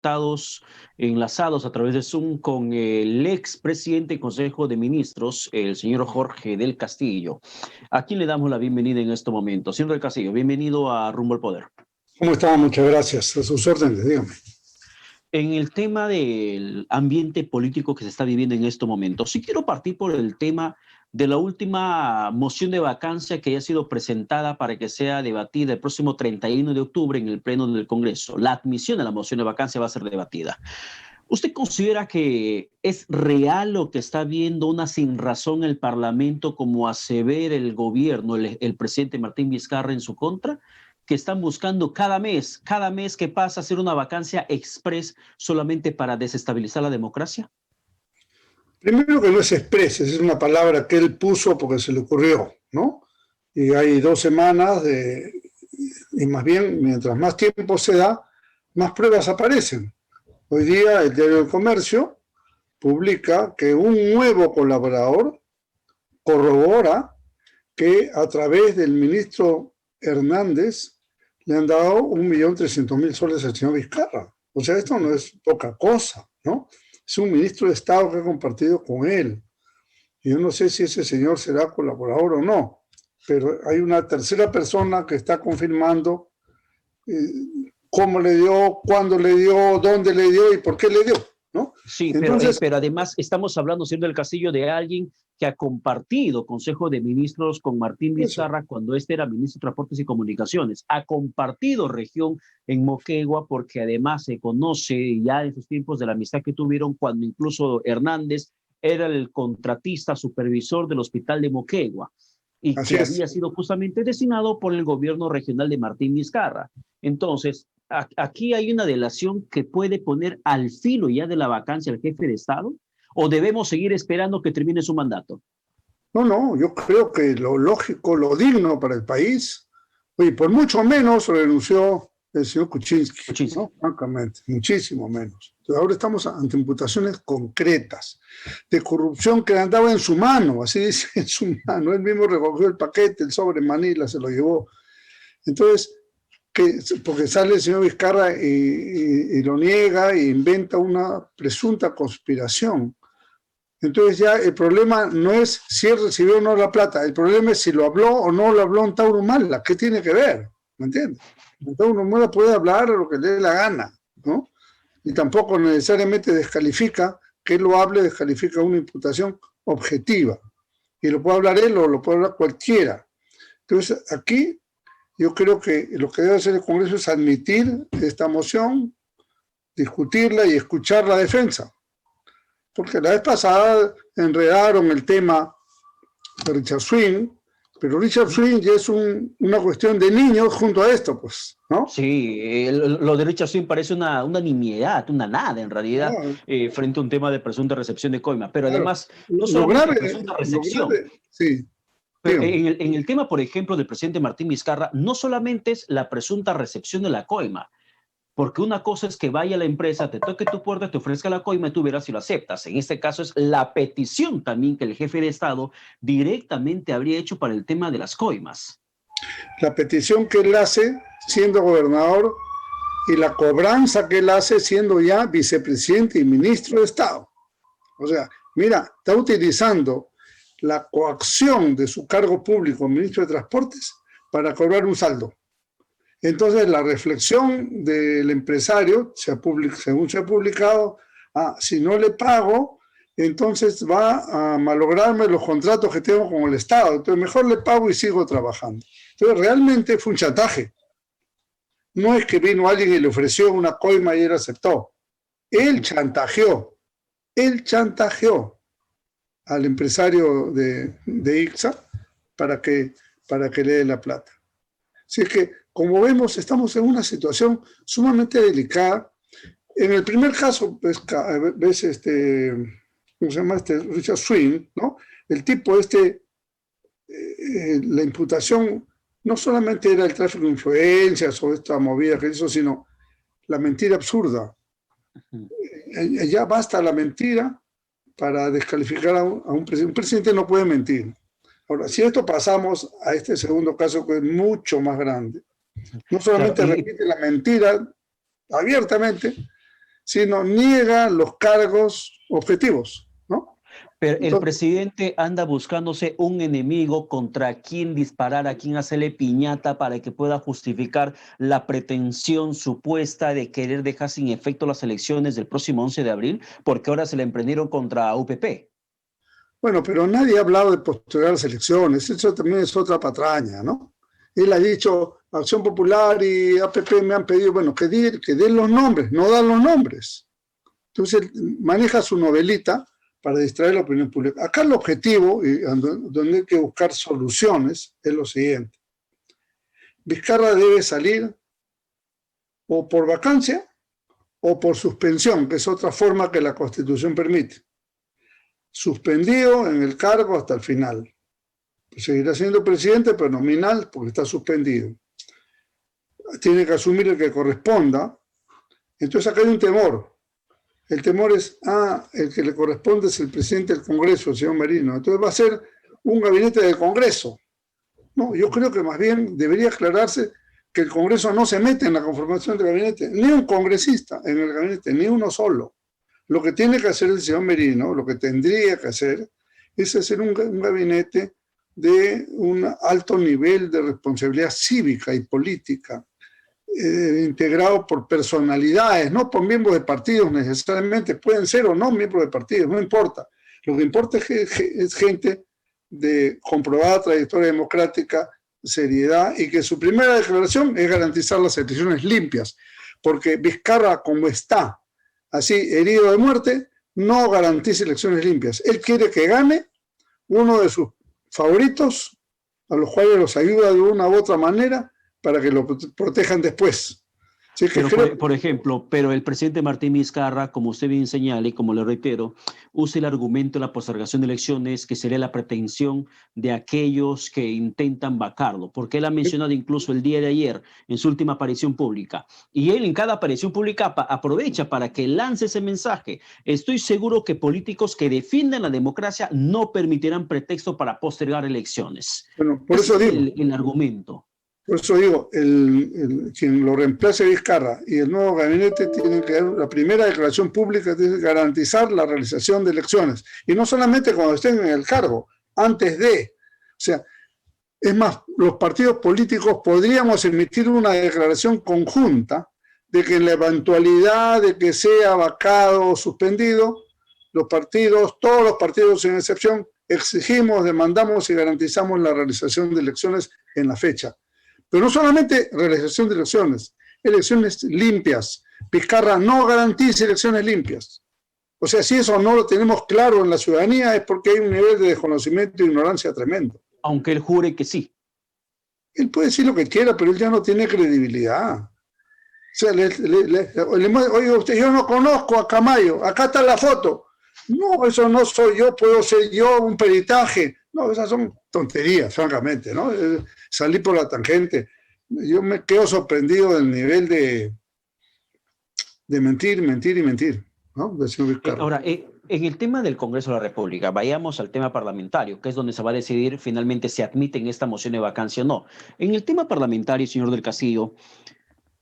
conectados, enlazados a través de Zoom con el expresidente del Consejo de Ministros, el señor Jorge del Castillo, a quien le damos la bienvenida en este momento. Señor del Castillo, bienvenido a Rumbo al Poder. ¿Cómo está? Muchas gracias. A sus órdenes, dígame. En el tema del ambiente político que se está viviendo en este momento, sí quiero partir por el tema de la última moción de vacancia que haya sido presentada para que sea debatida el próximo 31 de octubre en el Pleno del Congreso. La admisión de la moción de vacancia va a ser debatida. ¿Usted considera que es real lo que está viendo una sinrazón el Parlamento, como asevera el gobierno, el presidente Martín Vizcarra en su contra? Que están buscando cada mes que pasa, hacer una vacancia express solamente para desestabilizar la democracia? Primero que no es express, es una palabra que él puso porque se le ocurrió, ¿no? Y hay 2 semanas y más bien, mientras más tiempo se da, más pruebas aparecen. Hoy día el Diario del Comercio publica que un nuevo colaborador corrobora que a través del ministro Hernández le han dado 1.300.000 soles al señor Vizcarra. O sea, esto no es poca cosa, ¿no? Es un ministro de Estado que ha compartido con él. Y yo no sé si ese señor será colaborador o no, pero hay una tercera persona que está confirmando cómo le dio, cuándo le dio, dónde le dio y por qué le dio, ¿no? Sí, Entonces, pero además estamos hablando, señor del Castillo, de alguien que ha compartido Consejo de Ministros con Martín Vizcarra cuando este era ministro de Transportes y Comunicaciones. Ha compartido región en Moquegua porque además se conoce ya en sus tiempos de la amistad que tuvieron cuando incluso Hernández era el contratista supervisor del hospital de Moquegua y que había sido justamente designado por el gobierno regional de Martín Vizcarra. Entonces, aquí hay una delación que puede poner al filo ya de la vacancia al jefe de Estado, ¿o debemos seguir esperando que termine su mandato? No, yo creo que lo lógico, lo digno para el país, oye, por mucho menos renunció el señor Kuczynski, ¿no? Francamente, muchísimo menos. Entonces, ahora estamos ante imputaciones concretas de corrupción que andaba en su mano, así dice, en su mano. Él mismo recogió el paquete, el sobre Manila, se lo llevó. Entonces, porque sale el señor Vizcarra y lo niega e inventa una presunta conspiración. Entonces ya el problema no es si él recibió o no la plata, el problema es si lo habló o no lo habló en Tauro Humala. ¿Qué tiene que ver? ¿Me entiendes? En Tauro Humala puede hablar lo que le dé la gana, ¿no? Y tampoco necesariamente descalifica que él lo hable, descalifica una imputación objetiva. Y lo puede hablar él o lo puede hablar cualquiera. Entonces aquí yo creo que lo que debe hacer el Congreso es admitir esta moción, discutirla y escuchar la defensa. Porque la vez pasada enredaron el tema de Richard Swing, pero Richard Swing ya es una cuestión de niños junto a esto, pues, ¿no? Sí, lo de Richard Swing parece una nimiedad, una nada en realidad, frente a un tema de presunta recepción de coima. Pero además, no solamente presunta recepción. Sí. Pero en el tema, por ejemplo, del presidente Martín Vizcarra, no solamente es la presunta recepción de la coima, porque una cosa es que vaya a la empresa, te toque tu puerta, te ofrezca la coima y tú verás si lo aceptas. En este caso es la petición también que el jefe de Estado directamente habría hecho para el tema de las coimas. La petición que él hace siendo gobernador y la cobranza que él hace siendo ya vicepresidente y ministro de Estado. O sea, mira, está utilizando la coacción de su cargo público, ministro de Transportes, para cobrar un saldo. Entonces, la reflexión del empresario, según se ha publicado, si no le pago, entonces va a malograrme los contratos que tengo con el Estado. Entonces, mejor le pago y sigo trabajando. Entonces, realmente fue un chantaje. No es que vino alguien y le ofreció una coima y él aceptó. Él chantajeó al empresario de ICSA para que le dé la plata. Así que, como vemos, estamos en una situación sumamente delicada. En el primer caso, ves ¿cómo se llama? Richard Swing, ¿no? El tipo la imputación no solamente era el tráfico de influencias o esta movida que hizo, sino la mentira absurda. Ya basta la mentira para descalificar a un presidente. Un presidente no puede mentir. Ahora, si esto pasamos a este segundo caso, que es mucho más grande, no solamente repite la mentira abiertamente, sino niega los cargos objetivos, ¿no? Pero el presidente anda buscándose un enemigo contra quien disparar, a quien hacerle piñata para que pueda justificar la pretensión supuesta de querer dejar sin efecto las elecciones del próximo 11 de abril, porque ahora se le emprendieron contra UPP. Bueno, pero nadie ha hablado de postergar las elecciones, eso también es otra patraña, ¿no? Él ha dicho, Acción Popular y APP me han pedido, bueno, que den los nombres, no dan los nombres. Entonces maneja su novelita para distraer la opinión pública. Acá el objetivo, y donde hay que buscar soluciones, es lo siguiente. Vizcarra debe salir o por vacancia o por suspensión, que es otra forma que la Constitución permite. Suspendido en el cargo hasta el final. Seguirá siendo presidente, pero nominal, porque está suspendido. Tiene que asumir el que corresponda. Entonces acá hay un temor. El temor es, el que le corresponde es el presidente del Congreso, el señor Merino. Entonces va a ser un gabinete del Congreso. No, yo creo que más bien debería aclararse que el Congreso no se mete en la conformación del gabinete, ni un congresista en el gabinete, ni uno solo. Lo que tiene que hacer el señor Merino, lo que tendría que hacer, es hacer un gabinete de un alto nivel de responsabilidad cívica y política, integrado por personalidades, no por miembros de partidos necesariamente, pueden ser o no miembros de partidos, no importa. Lo que importa es gente de comprobada trayectoria democrática, seriedad, y que su primera declaración es garantizar las elecciones limpias, porque Vizcarra, como está, así herido de muerte, no garantiza elecciones limpias. Él quiere que gane uno de sus favoritos, a los cuales los ayuda de una u otra manera para que lo protejan después. Sí, que por ejemplo, pero el presidente Martín Vizcarra, como usted bien señala y como le reitero, usa el argumento de la postergación de elecciones, que sería la pretensión de aquellos que intentan vacarlo, porque él ha mencionado incluso el día de ayer en su última aparición pública, y él en cada aparición pública aprovecha para que lance ese mensaje. Estoy seguro que políticos que defienden la democracia no permitirán pretexto para postergar elecciones. Bueno, por eso digo, el argumento. Por eso digo, quien lo reemplace a Vizcarra y el nuevo gabinete tienen que dar la primera declaración pública, de garantizar la realización de elecciones. Y no solamente cuando estén en el cargo, antes de. O sea, es más, los partidos políticos podríamos emitir una declaración conjunta de que en la eventualidad de que sea vacado o suspendido, los partidos, todos los partidos sin excepción, exigimos, demandamos y garantizamos la realización de elecciones en la fecha. Pero no solamente realización de elecciones limpias. Vizcarra no garantiza elecciones limpias. O sea, si eso no lo tenemos claro en la ciudadanía es porque hay un nivel de desconocimiento e ignorancia tremendo. Aunque él jure que sí. Él puede decir lo que quiera, pero él ya no tiene credibilidad. O sea, oiga usted, yo no conozco a Camayo, acá está la foto. No, eso no soy yo, puedo ser yo, un peritaje. No, esas son tonterías, francamente, ¿no? Salí por la tangente. Yo me quedo sorprendido del nivel de mentir, ¿no? Del señor Vizcarra. Ahora, en el tema del Congreso de la República, vayamos al tema parlamentario, que es donde se va a decidir finalmente si admiten esta moción de vacancia o no. En el tema parlamentario, señor del Castillo,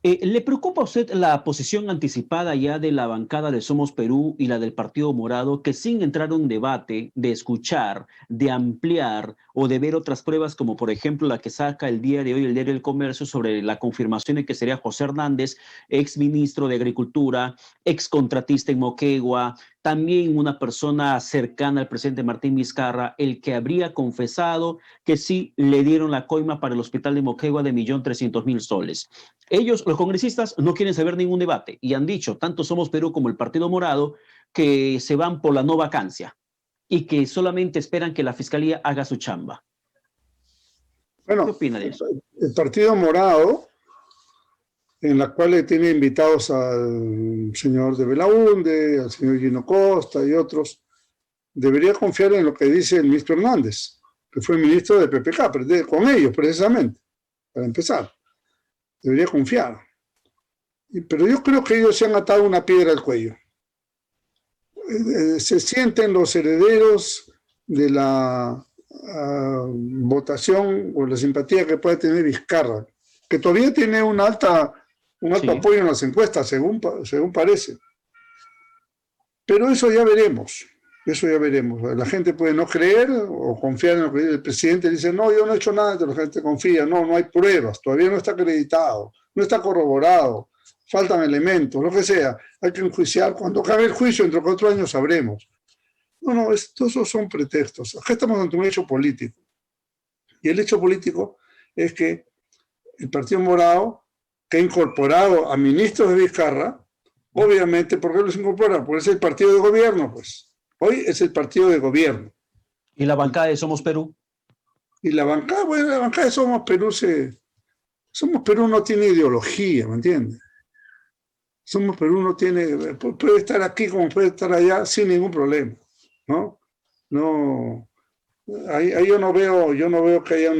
¿le preocupa a usted la posición anticipada ya de la bancada de Somos Perú y la del Partido Morado, que sin entrar a un debate de escuchar, de ampliar o de ver otras pruebas, como por ejemplo la que saca el día de hoy el Diario del Comercio sobre la confirmación de que sería José Hernández, ex ministro de Agricultura, ex contratista en Moquegua, también una persona cercana al presidente Martín Vizcarra, el que habría confesado que sí le dieron la coima para el hospital de Moquegua de 1.300.000 soles? Ellos, los congresistas, no quieren saber ningún debate y han dicho, tanto Somos Perú como el Partido Morado, que se van por la no vacancia y que solamente esperan que la Fiscalía haga su chamba. Bueno, ¿qué opina de eso? El Partido Morado, en la cual tiene invitados al señor de Belaúnde, al señor Gino Costa y otros, debería confiar en lo que dice el ministro Hernández, que fue ministro de PPK, con ellos precisamente, para empezar. Debería confiar. Pero yo creo que ellos se han atado una piedra al cuello. Se sienten los herederos de la votación o la simpatía que puede tener Vizcarra, que todavía tiene un alto apoyo en las encuestas, según parece. Pero eso ya veremos. Eso ya veremos. La gente puede no creer o confiar en lo que el presidente dice, no, yo no he hecho nada, la gente confía, no hay pruebas, todavía no está acreditado, no está corroborado, faltan elementos, lo que sea. Hay que enjuiciar. Cuando acabe el juicio, entre 4 años sabremos. No, todos esos son pretextos. Acá estamos ante un hecho político. Y el hecho político es que el Partido Morado, que ha incorporado a ministros de Vizcarra, obviamente, ¿por qué los incorpora? Porque es el partido de gobierno, pues. Hoy es el partido de gobierno. ¿Y la bancada de Somos Perú? Y la bancada, bueno, la bancada de Somos Perú no tiene ideología, ¿me entiendes? Somos Perú no tiene, puede estar aquí como puede estar allá sin ningún problema, ¿no? No, ahí yo no veo que haya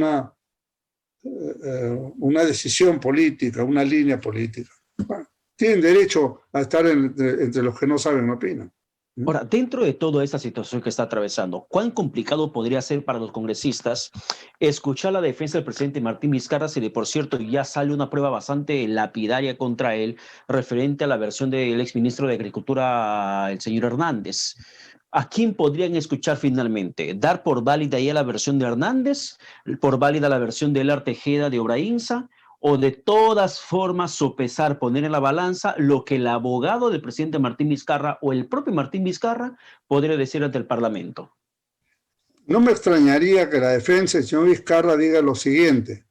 una decisión política, una línea política. Bueno, tienen derecho a estar entre los que no saben, no opinan. Ahora, dentro de toda esta situación que está atravesando, ¿cuán complicado podría ser para los congresistas escuchar la defensa del presidente Martín Vizcarra si de por cierto ya sale una prueba bastante lapidaria contra él referente a la versión del exministro de Agricultura, el señor Hernández? ¿A quién podrían escuchar finalmente? ¿Dar por válida ya la versión de Hernández? ¿Por válida la versión de Elar Tejeda de Obraínsa? ¿O de todas formas sopesar, poner en la balanza lo que el abogado del presidente Martín Vizcarra o el propio Martín Vizcarra podría decir ante el Parlamento? No me extrañaría que la defensa del señor Vizcarra diga lo siguiente.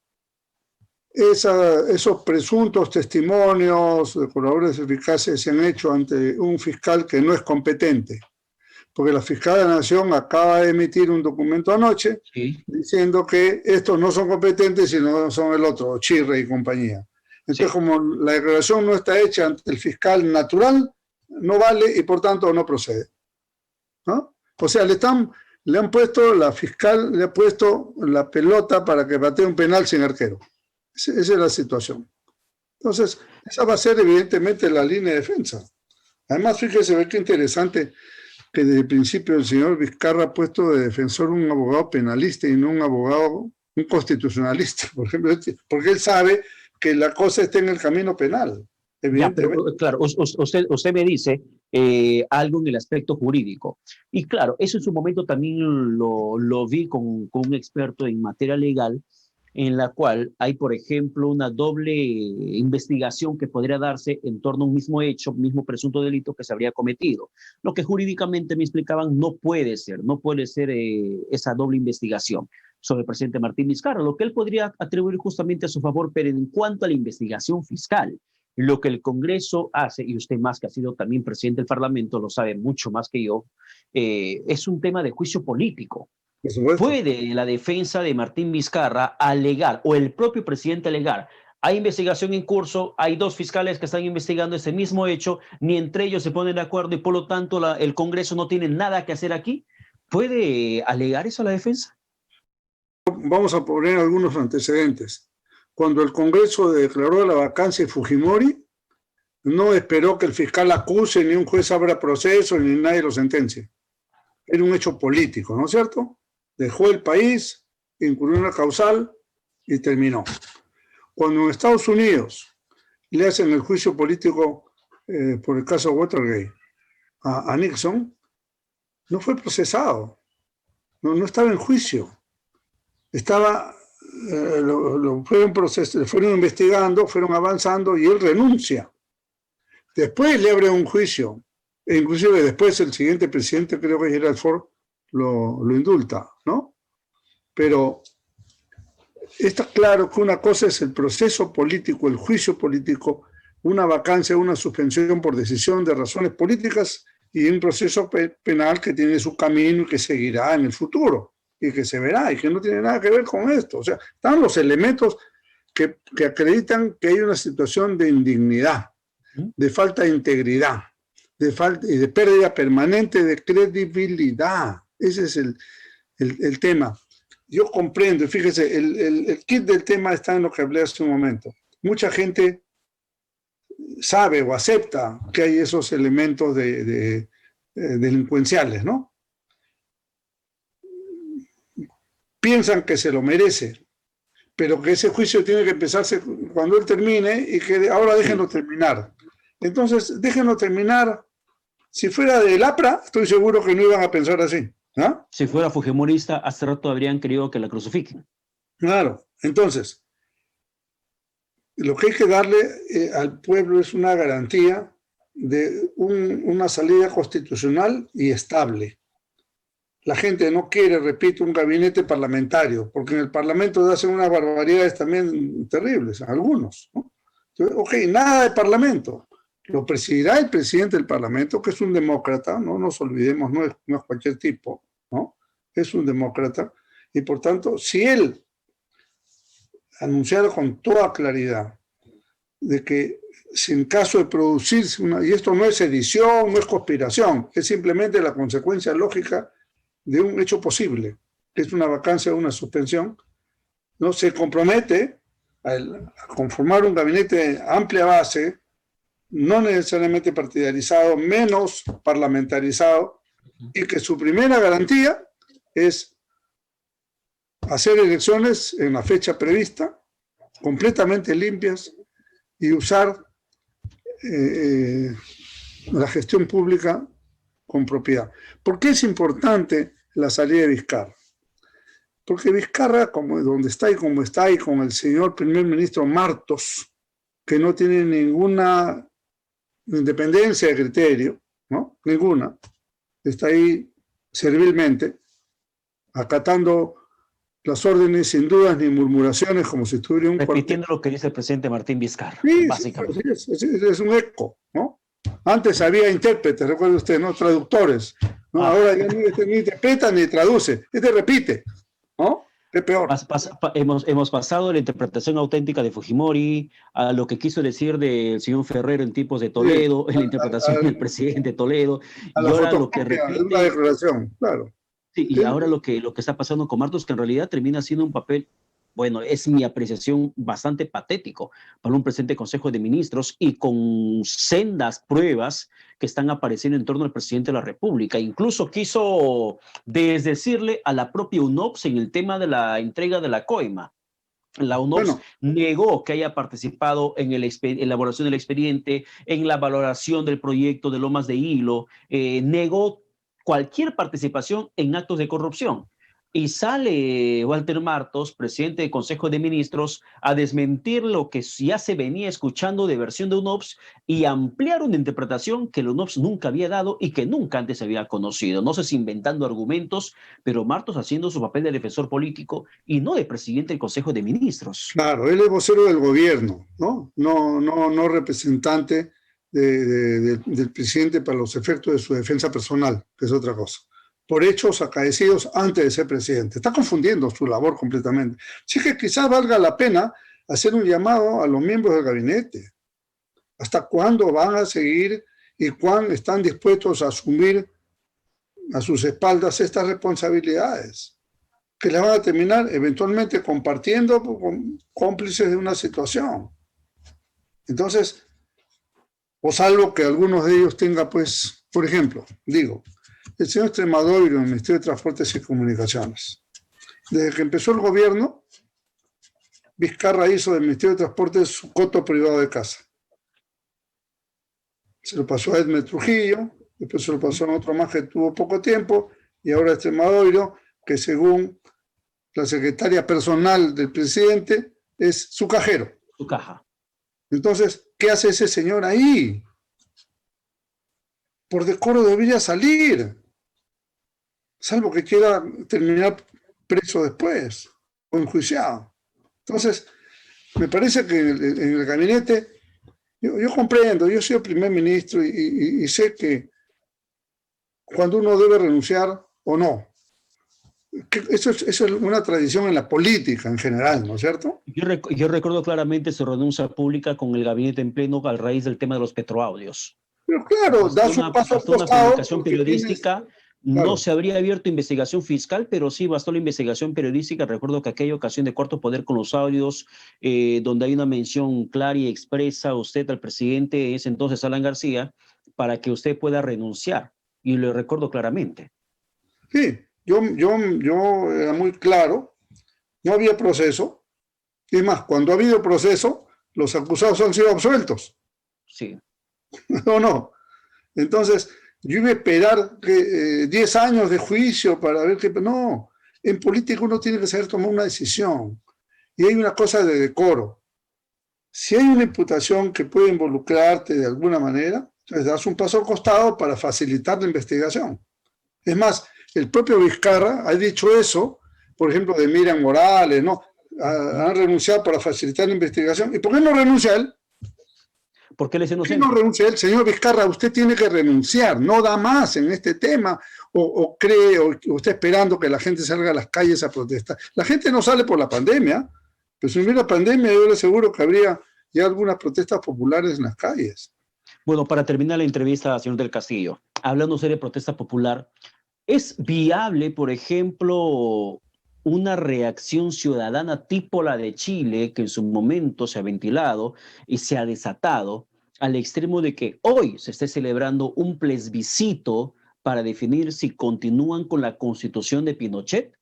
Esos presuntos testimonios de colaboradores eficaces se han hecho ante un fiscal que no es competente, porque la fiscal de la Nación acaba de emitir un documento anoche diciendo que estos no son competentes, sino son el otro, Chirre y compañía. Entonces, como la declaración no está hecha ante el fiscal natural, no vale y por tanto no procede, ¿no? O sea, la fiscal le ha puesto la pelota para que patee un penal sin arquero. Esa es la situación. Entonces, esa va a ser evidentemente la línea de defensa. Además, fíjese, ve qué interesante que desde el principio el señor Vizcarra ha puesto de defensor un abogado penalista y no un constitucionalista, por ejemplo, porque él sabe que la cosa está en el camino penal, evidentemente. Ya, pero, claro, usted me dice algo en el aspecto jurídico. Y claro, eso en su momento también lo vi con un experto en materia legal, en la cual hay, por ejemplo, una doble investigación que podría darse en torno a un mismo hecho, mismo presunto delito que se habría cometido. Lo que jurídicamente me explicaban no puede ser esa doble investigación sobre el presidente Martín Vizcarra, lo que él podría atribuir justamente a su favor, pero en cuanto a la investigación fiscal, lo que el Congreso hace, y usted más que ha sido también presidente del Parlamento, lo sabe mucho más que yo, es un tema de juicio político. ¿Puede la defensa de Martín Vizcarra alegar, o el propio presidente alegar, hay investigación en curso, hay 2 fiscales que están investigando ese mismo hecho, ni entre ellos se ponen de acuerdo y por lo tanto el Congreso no tiene nada que hacer aquí? ¿Puede alegar eso a la defensa? Vamos a poner algunos antecedentes. Cuando el Congreso declaró la vacancia de Fujimori, no esperó que el fiscal acuse, ni un juez abra proceso, ni nadie lo sentencie. Era un hecho político, ¿no es cierto? Dejó el país, incurrió en una causal y terminó. Cuando en Estados Unidos le hacen el juicio político por el caso Watergate a Nixon, no fue procesado, no estaba en juicio. Fueron investigando, fueron avanzando y él renuncia. Después le abre un juicio, e inclusive después el siguiente presidente, creo que Gerald Ford, lo indulta, ¿no? Pero está claro que una cosa es el proceso político, el juicio político, una vacancia, una suspensión por decisión de razones políticas y un proceso penal que tiene su camino y que seguirá en el futuro y que se verá y que no tiene nada que ver con esto. O sea, están los elementos que acreditan que hay una situación de indignidad, de falta de integridad, y de pérdida permanente de credibilidad. Ese es el tema. Yo comprendo, y fíjese, el kit del tema está en lo que hablé hace un momento. Mucha gente sabe o acepta que hay esos elementos delincuenciales, ¿no? Piensan que se lo merece, pero que ese juicio tiene que empezarse cuando él termine y que ahora déjenlo terminar. Entonces, déjenlo terminar Si fuera del APRA, estoy seguro que no iban a pensar así. ¿Ah? Si fuera fujimorista, hace rato habrían querido que la crucifiquen. Claro, entonces, lo que hay que darle al pueblo es una garantía de una salida constitucional y estable. La gente no quiere, repito, un gabinete parlamentario, porque en el Parlamento hacen unas barbaridades también terribles, algunos, ¿no? Entonces, ok, nada de Parlamento. Lo presidirá el presidente del Parlamento, que es un demócrata, no nos olvidemos, no es cualquier tipo, ¿no? Es un demócrata, y por tanto, si él anunciara con toda claridad de que si en caso de producirse y esto no es edición, no es conspiración, es simplemente la consecuencia lógica de un hecho posible, que es una vacancia o una suspensión, no se compromete a conformar un gabinete de amplia base, no necesariamente partidarizado, menos parlamentarizado, y que su primera garantía es hacer elecciones en la fecha prevista, completamente limpias, y usar la gestión pública con propiedad. ¿Por qué es importante la salida de Vizcarra? Porque Vizcarra, como donde está y como está, y con el señor primer ministro Martos, que no tiene ninguna independencia de criterio, ¿no? Ninguna, está ahí servilmente, acatando las órdenes sin dudas ni murmuraciones, como si estuviera un repitiendo lo que dice el presidente Martín Vizcarra, sí, básicamente. Sí, es un eco, ¿no? Antes había intérpretes, recuerde usted, ¿no? Traductores, ¿no? Ahora ya ni interpreta ni traduce, repite, ¿no? Es peor. Hemos pasado de la interpretación auténtica de Fujimori a lo que quiso decir del señor Ferrero en tipos de Toledo, en la interpretación del presidente Toledo, y ahora lo que repite... una declaración, claro. Sí, y ahora lo que está pasando con Martos, que en realidad termina siendo un papel, bueno, es mi apreciación, bastante patético para un presidente de Consejo de Ministros y con sendas pruebas que están apareciendo en torno al presidente de la República. Incluso quiso desdecirle a la propia UNOPS en el tema de la entrega de la coima. La UNOPS negó que haya participado en la elaboración del expediente, en la valoración del proyecto de Lomas de Hilo, negó cualquier participación en actos de corrupción. Y sale Walter Martos, presidente del Consejo de Ministros, a desmentir lo que ya se venía escuchando de versión de UNOPS y ampliar una interpretación que la UNOPS nunca había dado y que nunca antes se había conocido. No sé si inventando argumentos, pero Martos haciendo su papel de defensor político y no de presidente del Consejo de Ministros. Claro, él es vocero del gobierno, ¿no? No representante del presidente para los efectos de su defensa personal, que es otra cosa. Por hechos acaecidos antes de ser presidente. Está confundiendo su labor completamente. Así que quizás valga la pena hacer un llamado a los miembros del gabinete. ¿Hasta cuándo van a seguir y cuán están dispuestos a asumir a sus espaldas estas responsabilidades? Que las van a terminar eventualmente compartiendo con cómplices de una situación. Entonces, o salvo que algunos de ellos tenga, pues, por ejemplo, digo, el señor Extremadura en el Ministerio de Transportes y Comunicaciones. Desde que empezó el gobierno, Vizcarra hizo del Ministerio de Transportes su coto privado de casa. Se lo pasó a Edmer Trujillo, después se lo pasó a otro más que tuvo poco tiempo, y ahora Extremadura, que según la secretaria personal del presidente es su cajero. Su caja. Entonces, ¿qué hace ese señor ahí? Por decoro debería salir, salvo que quiera terminar preso después o enjuiciado. Entonces, me parece que en el gabinete, yo comprendo, yo soy el primer ministro y sé que cuando uno debe renunciar o no. Eso es una tradición en la política en general, ¿no es cierto? Yo recuerdo claramente su renuncia pública con el gabinete en pleno a raíz del tema de los petroaudios. Pero claro, da su paso al costado. Una publicación periodística, no se habría abierto investigación fiscal, pero sí bastó la investigación periodística. Recuerdo que aquella ocasión de Cuarto Poder con los audios, donde hay una mención clara y expresa a usted, al presidente, ese entonces Alan García, para que usted pueda renunciar. Y lo recuerdo claramente. Sí. Yo era muy claro, no había proceso, y más, cuando ha habido proceso, los acusados han sido absueltos. Sí. No. Entonces, yo iba a esperar 10 años de juicio para ver qué... No, en política uno tiene que saber tomar una decisión. Y hay una cosa de decoro. Si hay una imputación que puede involucrarte de alguna manera, entonces das un paso al costado para facilitar la investigación. Es más, el propio Vizcarra ha dicho eso, por ejemplo, de Miriam Morales, ¿no? Han renunciado para facilitar la investigación. ¿Y por qué no renuncia él? ¿Por qué le ¿Por qué no renuncia él? Señor Vizcarra, usted tiene que renunciar, no da más en este tema, o cree, o está esperando que la gente salga a las calles a protestar. La gente no sale por la pandemia, pero si hubiera pandemia, yo le aseguro que habría ya algunas protestas populares en las calles. Bueno, para terminar la entrevista, señor del Castillo, hablando de protesta popular, ¿es viable, por ejemplo, una reacción ciudadana tipo la de Chile, que en su momento se ha ventilado y se ha desatado, al extremo de que hoy se esté celebrando un plebiscito para definir si continúan con la constitución de Pinochet?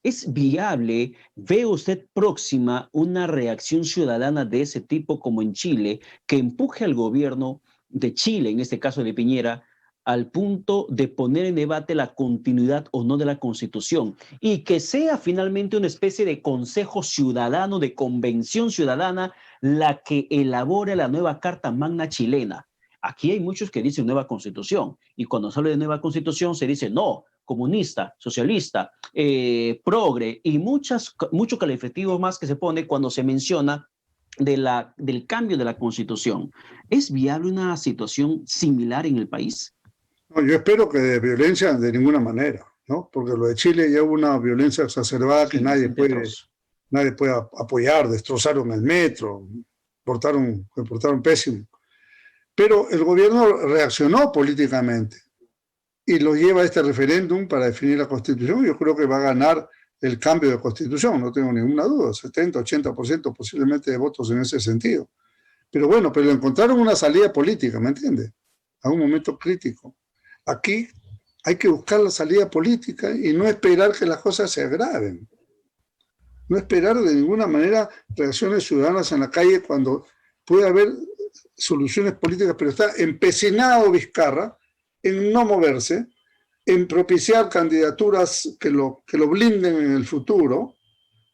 ¿Es viable, ve usted próxima una reacción ciudadana de ese tipo como en Chile, que empuje al gobierno de Chile, en este caso de Piñera, al punto de poner en debate la continuidad o no de la Constitución y que sea finalmente una especie de consejo ciudadano, de convención ciudadana, la que elabore la nueva Carta Magna chilena? Aquí hay muchos que dicen nueva Constitución y cuando se habla de nueva Constitución se dice no, comunista, socialista, progre y muchos calificativos más que se pone cuando se menciona del cambio de la Constitución. ¿Es viable una situación similar en el país? No, yo espero que de violencia de ninguna manera, ¿no? Porque lo de Chile ya hubo una violencia exacerbada que nadie puede apoyar, destrozaron el metro, portaron pésimo. Pero el gobierno reaccionó políticamente y lo lleva a este referéndum para definir la Constitución. Yo creo que va a ganar el cambio de Constitución, no tengo ninguna duda, 70, 80% posiblemente de votos en ese sentido. Pero bueno, pero encontraron una salida política, ¿me entiende? A un momento crítico. Aquí hay que buscar la salida política y no esperar que las cosas se agraven. No esperar de ninguna manera reacciones ciudadanas en la calle cuando puede haber soluciones políticas, pero está empecinado Vizcarra en no moverse, en propiciar candidaturas que lo blinden en el futuro,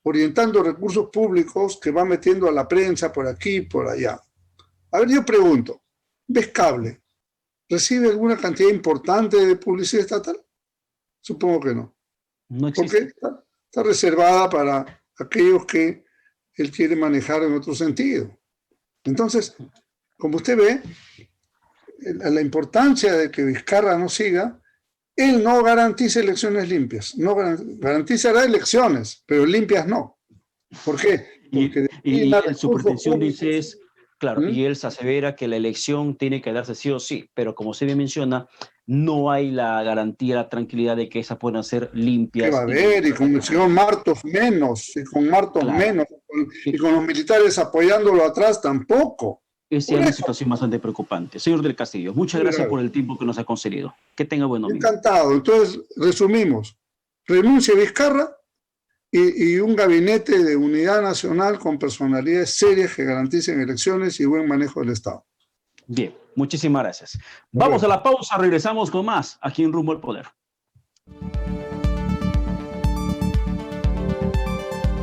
orientando recursos públicos que va metiendo a la prensa por aquí y por allá. A ver, yo pregunto, ¿ves cable? ¿Recibe alguna cantidad importante de publicidad estatal? Supongo que no. No existe. Porque está reservada para aquellos que él quiere manejar en otro sentido. Entonces, como usted ve, la importancia de que Vizcarra no siga, él no garantiza elecciones limpias, no garantizará elecciones, pero limpias no. ¿Por qué? Porque y su pretensión dice es, claro, y él se asevera que la elección tiene que darse sí o sí, pero como se bien menciona, no hay la garantía, la tranquilidad de que esas puedan ser limpias. ¿Qué va a haber? Y con el señor Martos menos, y con Martos menos, y con los militares apoyándolo atrás tampoco. Esa es una situación bastante preocupante. Señor del Castillo, muchas gracias por el tiempo que nos ha concedido. Que tenga buen domingo. Encantado. Entonces, resumimos. Renuncia Vizcarra y un gabinete de unidad nacional con personalidades serias que garanticen elecciones y buen manejo del Estado. Bien, muchísimas gracias. Vamos a la pausa, regresamos con más aquí en Rumbo al Poder.